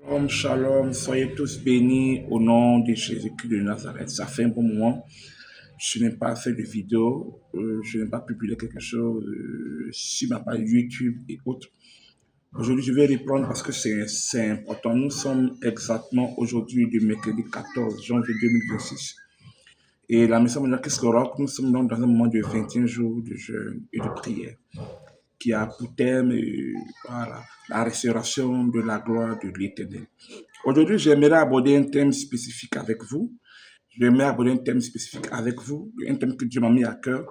Shalom, shalom, soyez tous bénis au nom de Jésus-Christ de Nazareth. Ça fait un bon moment, je n'ai pas fait de vidéo, je n'ai pas publié quelque chose sur ma page YouTube et autres. Aujourd'hui, je vais reprendre parce que c'est important. Nous sommes exactement aujourd'hui le mercredi 14 janvier 2026. Et la mission mondiale Qu'est-ce qu'on rock, nous sommes donc dans un moment de 21 jours de jeûne et de prière qui a pour thème voilà, la restauration de la gloire de l'Éternel. Aujourd'hui, j'aimerais aborder un thème spécifique avec vous. J'aimerais aborder un thème spécifique avec vous, un thème que Dieu m'a mis à cœur.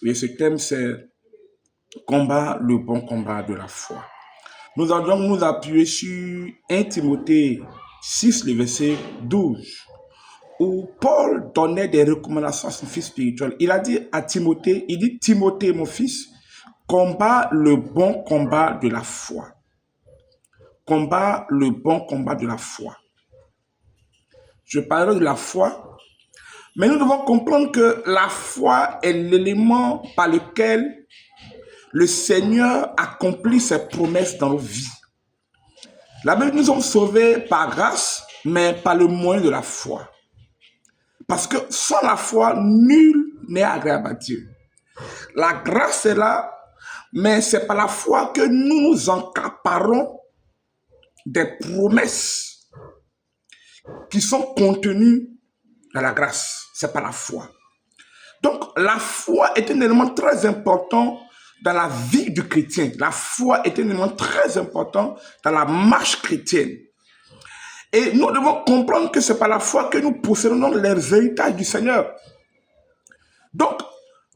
Et ce thème, c'est combat, le bon combat de la foi. Nous allons nous appuyer sur 1 Timothée 6, le verset 12, où Paul donnait des recommandations à son fils spirituel. Il a dit à Timothée, il dit, Timothée, mon fils, combat le bon combat de la foi. Combat le bon combat de la foi. Je parlerai de la foi, mais nous devons comprendre que la foi est l'élément par lequel le Seigneur accomplit ses promesses dans nos vies. La Bible, nous sommes sauvés par grâce, mais par le moyen de la foi. Parce que sans la foi, nul n'est agréable à Dieu. La grâce est là, mais c'est par la foi que nous nous encaparons des promesses qui sont contenues dans la grâce. C'est par la foi. Donc, la foi est un élément très important dans la vie du chrétien. La foi est un élément très important dans la marche chrétienne. Et nous devons comprendre que c'est par la foi que nous possédons les héritages du Seigneur. Donc,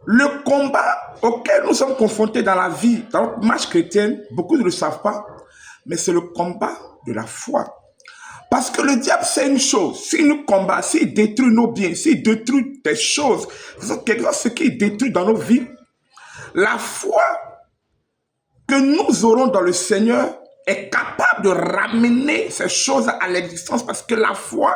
le combat auquel nous sommes confrontés dans la vie, dans notre marche chrétienne, beaucoup ne le savent pas, mais c'est le combat de la foi. Parce que le diable, c'est une chose. S'il nous combat, s'il détruit nos biens, s'il détruit des choses, ce qu'il détruit dans nos vies, la foi que nous aurons dans le Seigneur est capable de ramener ces choses à l'existence parce que la foi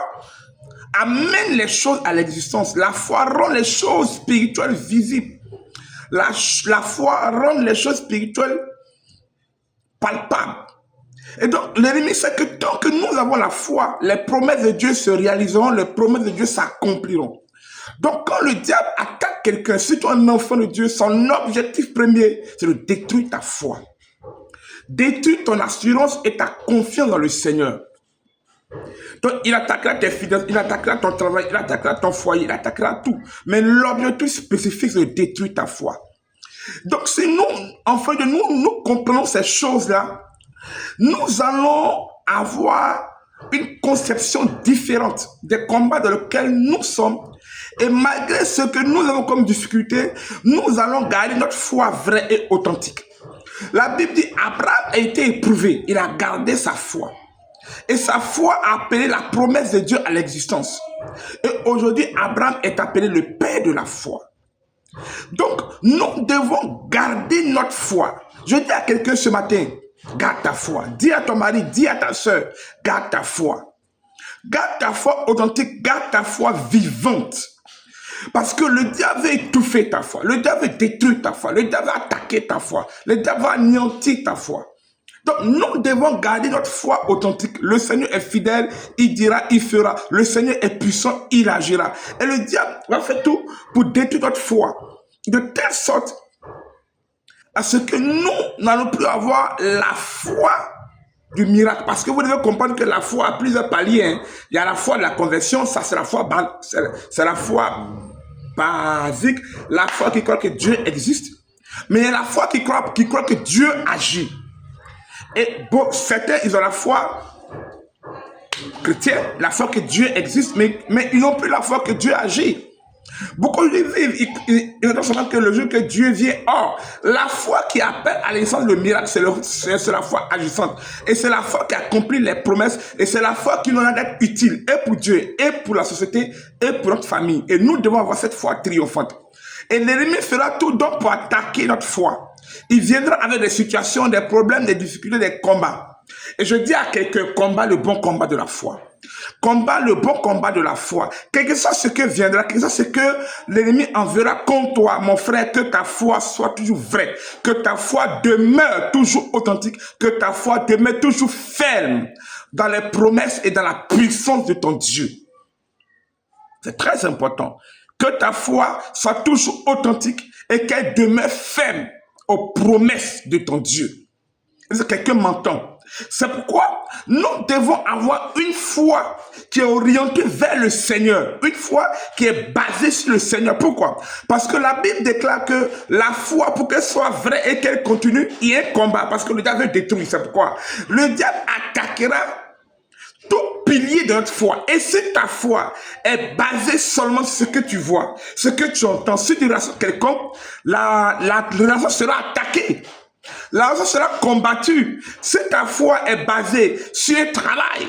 amène les choses à l'existence. La foi rend les choses spirituelles visibles. La foi rend les choses spirituelles palpables. Et donc, l'ennemi sait que tant que nous avons la foi, les promesses de Dieu se réaliseront, les promesses de Dieu s'accompliront. Donc, quand le diable attaque quelqu'un, si tu es un enfant de Dieu, son objectif premier, c'est de détruire ta foi. Détruire ton assurance et ta confiance dans le Seigneur. Donc, il attaquera tes finances, il attaquera ton travail, il attaquera ton foyer, il attaquera tout. Mais l'objectif spécifique, c'est de détruire ta foi. Donc, si nous, enfin de nous comprenons ces choses-là, nous allons avoir une conception différente des combats dans lesquels nous sommes. Et malgré ce que nous avons comme difficulté, nous allons garder notre foi vraie et authentique. La Bible dit Abraham a été éprouvé, il a gardé sa foi. Et sa foi a appelé la promesse de Dieu à l'existence. Et aujourd'hui, Abraham est appelé le père de la foi. Donc, nous devons garder notre foi. Je dis à quelqu'un ce matin, garde ta foi. Dis à ton mari, dis à ta soeur, garde ta foi. Garde ta foi authentique, garde ta foi vivante. Parce que le diable veut étouffer ta foi. Le diable veut détruire ta foi. Le diable va attaquer ta foi. Le diable va anéantir ta foi. Donc, nous devons garder notre foi authentique. Le Seigneur est fidèle, il dira, il fera. Le Seigneur est puissant, il agira. Et le diable va faire tout pour détruire notre foi. De telle sorte à ce que nous n'allons plus avoir la foi du miracle. Parce que vous devez comprendre que la foi a plusieurs paliers. Hein. Il y a la foi de la conversion, ça c'est la foi basique, la foi qui croit que Dieu existe. Mais il y a la foi qui croit que Dieu agit. Et bon, certains, ils ont la foi chrétienne, la foi que Dieu existe, mais ils n'ont plus la foi que Dieu agit. Beaucoup vivent, ils attendent seulement que le jour que Dieu vient. Or, la foi qui appelle à l'existence le miracle, c'est la foi agissante. Et c'est la foi qui accomplit les promesses. Et c'est la foi qui nous a d'être utile, et pour Dieu, et pour la société, et pour notre famille. Et nous devons avoir cette foi triomphante. Et l'ennemi fera tout donc pour attaquer notre foi. Il viendra avec des situations, des problèmes, des difficultés, des combats. Et je dis à quelqu'un, combat le bon combat de la foi. Combat le bon combat de la foi. Quel que soit ce que viendra, quel que soit ce que l'ennemi enverra contre toi, mon frère, que ta foi soit toujours vraie, que ta foi demeure toujours authentique, que ta foi demeure toujours ferme. dans les promesses et dans la puissance de ton Dieu. C'est très important que ta foi soit toujours authentique et qu'elle demeure ferme aux promesses de ton Dieu. Est-ce que quelqu'un m'entend? C'est pourquoi nous devons avoir une foi qui est orientée vers le Seigneur, une foi qui est basée sur le Seigneur. Pourquoi? Parce que la Bible déclare que la foi, pour qu'elle soit vraie et qu'elle continue, il y a un combat, parce que le diable veut détruire. C'est pourquoi le diable attaquera tout pilier de notre foi. Et si ta foi est basée seulement sur ce que tu vois, ce que tu entends, si tu rassures quelqu'un, la relation sera attaquée. La relation sera combattue. Si ta foi est basée sur le travail,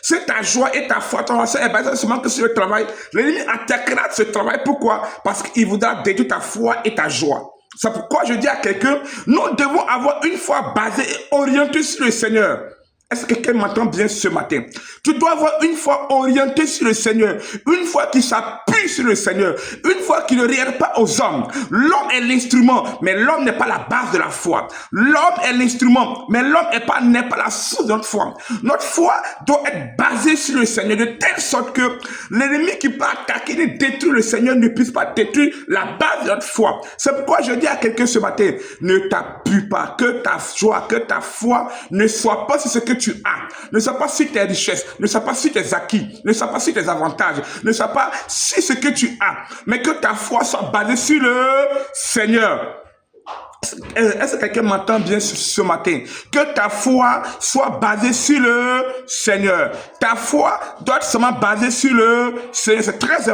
si ta joie et ta foi, ton relation est basée seulement que sur le travail, l'ennemi attaquera ce travail. Pourquoi? Parce qu'il voudra détruire ta foi et ta joie. C'est pourquoi je dis à quelqu'un, nous devons avoir une foi basée et orientée sur le Seigneur. Est-ce que quelqu'un m'entend bien ce matin? Tu dois avoir une foi orientée sur le Seigneur, une foi qui s'appuie sur le Seigneur, une foi qui ne regarde pas aux hommes. L'homme est l'instrument, mais l'homme n'est pas la base de la foi. L'homme est l'instrument, mais l'homme n'est pas la source de notre foi. Notre foi doit être basée sur le Seigneur, de telle sorte que l'ennemi qui peut attaquer et détruire le Seigneur ne puisse pas détruire la base de notre foi. C'est pourquoi je dis à quelqu'un ce matin, ne t'appuie pas, que ta joie, que ta foi ne soit pas sur ce que tu as, ne soit pas sur tes richesses, ne soit pas sur tes acquis, ne soit pas sur tes avantages, ne soit pas sur ce que tu as, mais que ta foi soit basée sur le Seigneur. Est-ce que quelqu'un m'entend bien ce matin? Que ta foi soit basée sur le Seigneur. Ta foi doit être seulement basée sur le Seigneur. C'est très important.